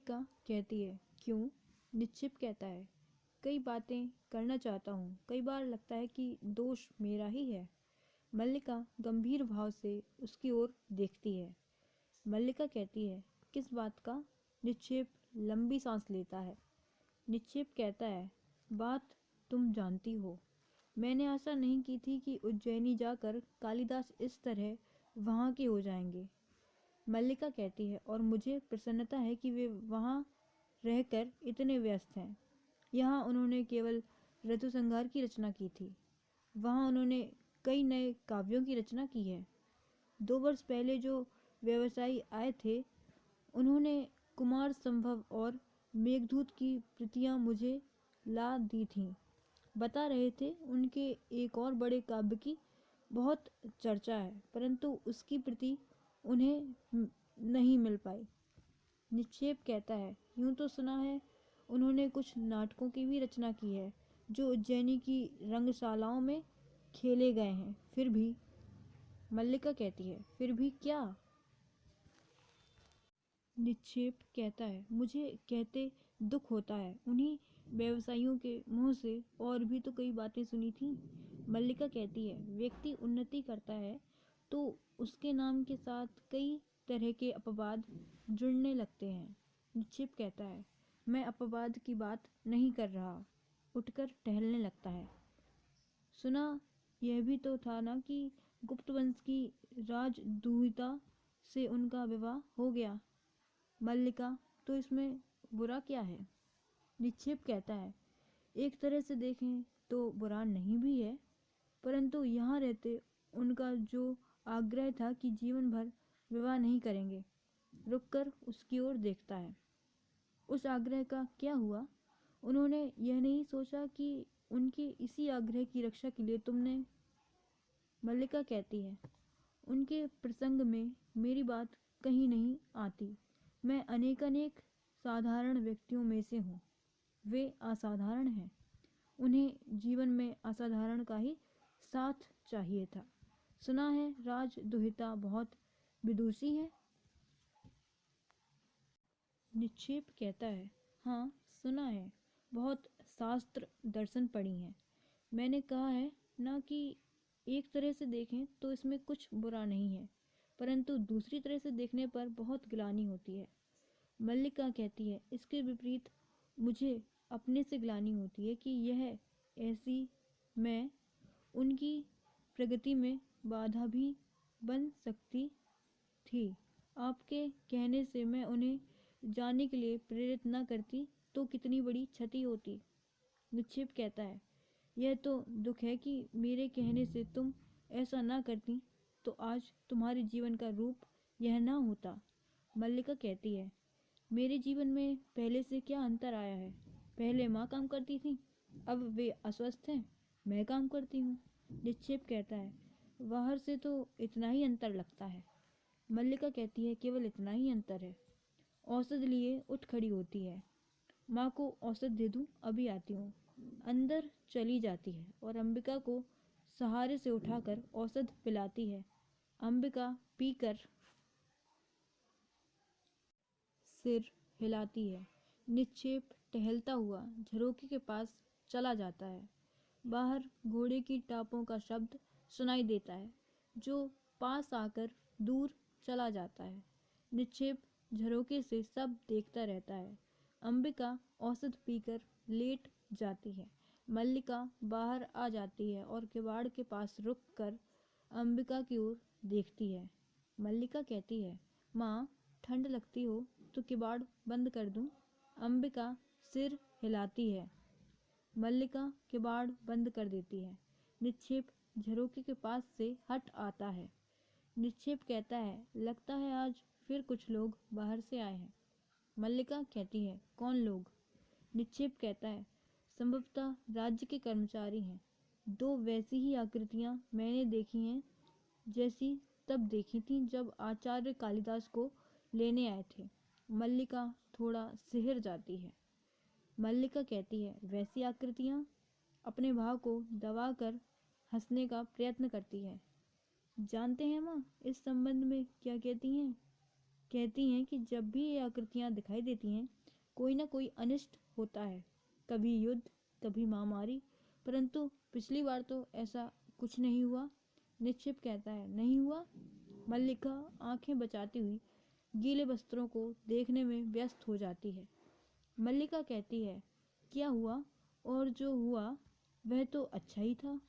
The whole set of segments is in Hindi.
मल्लिका कहती है, क्यों? निक्षिप कहता है, कई बातें करना चाहता हूँ, कई बार लगता है कि दोष मेरा ही है। मल्लिका गंभीर भाव से उसकी ओर देखती है। मल्लिका कहती है, किस बात का? निक्षेप लंबी सांस लेता है। निक्षेप कहता है, बात तुम जानती हो। मैंने आशा नहीं की थी कि उज्जैनी जाकर कालिदास इस तरह वहाँ के हो जाएंगे। मल्लिका कहती है, और मुझे प्रसन्नता है कि वे वहाँ रहकर इतने व्यस्त हैं। यहाँ उन्होंने केवल ऋतुसंहार की रचना की थी, वहाँ उन्होंने कई नए काव्यों की रचना की है। 2 वर्ष पहले जो व्यवसायी आए थे, उन्होंने कुमार संभव और मेघदूत की प्रतियां मुझे ला दी थीं। बता रहे थे उनके एक और बड़े काव्य की बहुत चर्चा है, परंतु उसकी प्रति उन्हें नहीं मिल पाई। निक्षेप कहता है, यूं तो सुना है उन्होंने कुछ नाटकों की भी रचना की है जो उज्जैनी की रंगशालाओं में खेले गए हैं। फिर भी? मल्लिका कहती है, फिर भी क्या? निक्षेप कहता है, मुझे कहते दुख होता है। उन्हीं व्यवसायियों के मुंह से और भी तो कई बातें सुनी थी। मल्लिका कहती है, व्यक्ति उन्नति करता है तो उसके नाम के साथ कई तरह के अपवाद जुड़ने लगते हैं। निक्षेप कहता है, मैं अपवाद की बात नहीं कर रहा। उठकर टहलने लगता है। सुना यह भी तो था ना कि गुप्त वंश की राजदूहिता से उनका विवाह हो गया। मल्लिका, तो इसमें बुरा क्या है? निक्षेप कहता है, एक तरह से देखें तो बुरा नहीं भी है, परंतु यहाँ रहते उनका जो आग्रह था कि जीवन भर विवाह नहीं करेंगे। रुककर उसकी ओर देखता है। उस आग्रह का क्या हुआ? उन्होंने यह नहीं सोचा कि उनके इसी आग्रह की रक्षा के लिए तुमने? मल्लिका कहती है, उनके प्रसंग में मेरी बात कहीं नहीं आती। मैं अनेक साधारण व्यक्तियों में से हूँ। वे असाधारण हैं। उन्हें जीवन में असाधारण का ही साथ चाहिए था। सुना है राजदुहिता बहुत विदुषी है। निक्षेप कहता है, हाँ सुना है, बहुत शास्त्र दर्शन पढ़ी हैं। मैंने कहा है ना कि एक तरह से देखें तो इसमें कुछ बुरा नहीं है, परंतु दूसरी तरह से देखने पर बहुत ग्लानि होती है। मल्लिका कहती है, इसके विपरीत मुझे अपने से ग्लानि होती है कि यह ऐसी मैं उनकी प्रगति में बाधा भी बन सकती थी। आपके कहने से मैं उन्हें जाने के लिए प्रेरित न करती तो कितनी बड़ी क्षति होती। निक्षेप कहता है, यह तो दुख है कि मेरे कहने से तुम ऐसा ना करती तो आज तुम्हारे जीवन का रूप यह ना होता। मल्लिका कहती है, मेरे जीवन में पहले से क्या अंतर आया है? पहले माँ काम करती थी, अब वे अस्वस्थ हैं, मैं काम करती हूँ। निक्षेप कहता है, बाहर से तो इतना ही अंतर लगता है। मल्लिका कहती है, केवल इतना ही अंतर है। औषध लिए उठ खड़ी होती है। माँ को औषध दे दूँ, अभी आती हूँ। अंदर चली जाती है और अंबिका को सहारे से उठाकर औषध पिलाती है। अंबिका पीकर सिर हिलाती है। निक्षेप टहलता हुआ झरोखे के पास चला जाता है। बाहर घोड़े की टापों का शब्द सुनाई देता है, जो पास आकर दूर चला जाता है। निक्षेप झरोखे से सब देखता रहता है। अंबिका औषध पीकर लेट जाती है। मल्लिका बाहर आ जाती है और किवाड़ के पास रुक कर अंबिका की ओर देखती है। मल्लिका कहती है, माँ ठंड लगती हो तो किवाड़ बंद कर दूं? अंबिका सिर हिलाती है। मल्लिका किवाड़ बंद कर देती है। निक्षेप झरोखे के पास से हट आता है। निक्षेप कहता है, लगता है आज फिर कुछ लोग बाहर से आए हैं। मल्लिका कहती है, कौन लोग? निक्षेप कहता है, संभवतः राज्य के कर्मचारी हैं। 2 वैसी ही आकृतियां मैंने देखी हैं जैसी तब देखी थी जब आचार्य कालिदास को लेने आए थे। मल्लिका थोड़ा सिहर जाती है। मल्लिका कहती है, वैसी आकृतियां? अपने भाव को दबाकर हंसने का प्रयत्न करती है। जानते हैं माँ इस संबंध में क्या कहती हैं? कहती हैं कि जब भी ये आकृतियां दिखाई देती हैं कोई ना कोई अनिष्ट होता है, कभी युद्ध, कभी महामारी, परंतु पिछली बार तो ऐसा कुछ नहीं हुआ। निक्षेप कहता है, नहीं हुआ। मल्लिका आंखें बचाती हुई गीले वस्त्रों को देखने में व्यस्त हो जाती है। मल्लिका कहती है, क्या हुआ? और जो हुआ वह तो अच्छा ही था।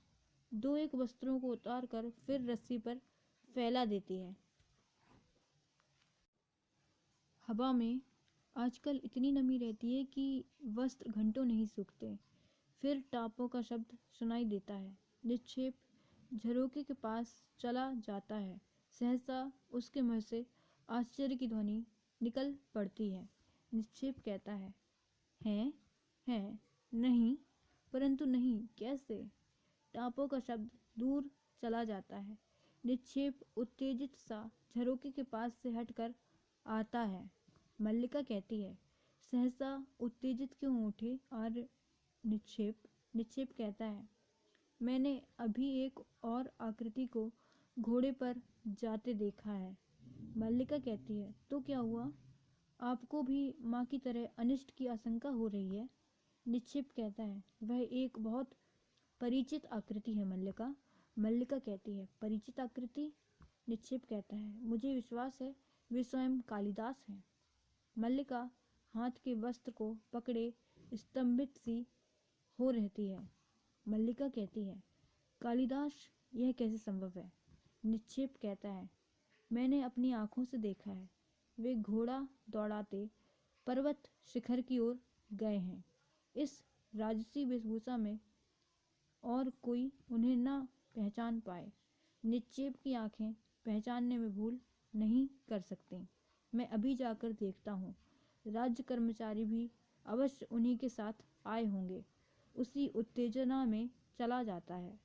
दो एक वस्त्रों को उतार कर फिर रस्सी पर फैला देती है। हवा में आजकल इतनी नमी रहती है कि वस्त्र घंटों नहीं सूखते। फिर टापों का शब्द सुनाई देता है। निक्षेप झरोके के पास चला जाता है। सहसा उसके मुंह से आश्चर्य की ध्वनि निकल पड़ती है। निक्षेप कहता है, हैं? हैं? नहीं, परंतु नहीं कैसे? टापों का शब्द दूर चला जाता है। निक्षेप उत्तेजित सा झरोके के पास से हटकर आता है। मल्लिका कहती है, सहसा उत्तेजित क्यों उठे और निक्षेप कहता है, मैंने अभी एक और आकृति को घोड़े पर जाते देखा है। मल्लिका कहती है, तो क्या हुआ? आपको भी माँ की तरह अनिष्ट की आशंका हो रही है? निक्षेप कहता है, वह एक बहुत परिचित आकृति है मल्लिका। मल्लिका कहती है, परिचित आकृति? निक्षेप कहता है, मुझे विश्वास है वे स्वयं कालिदास हैं। मल्लिका हाथ के वस्त्र को पकड़े स्तंभित सी हो रहती है। मल्लिका कहती है, कालिदास, यह कैसे संभव है? निक्षेप कहता है, मैंने अपनी आंखों से देखा है। वे घोड़ा दौड़ाते पर्वत शिखर की ओर गए हैं। इस राजसी वेशभूषा में और कोई उन्हें ना पहचान पाए। निक्षेप की आंखें पहचानने में भूल नहीं कर सकती। मैं अभी जाकर देखता हूँ। राज्य कर्मचारी भी अवश्य उन्हीं के साथ आए होंगे। उसी उत्तेजना में चला जाता है।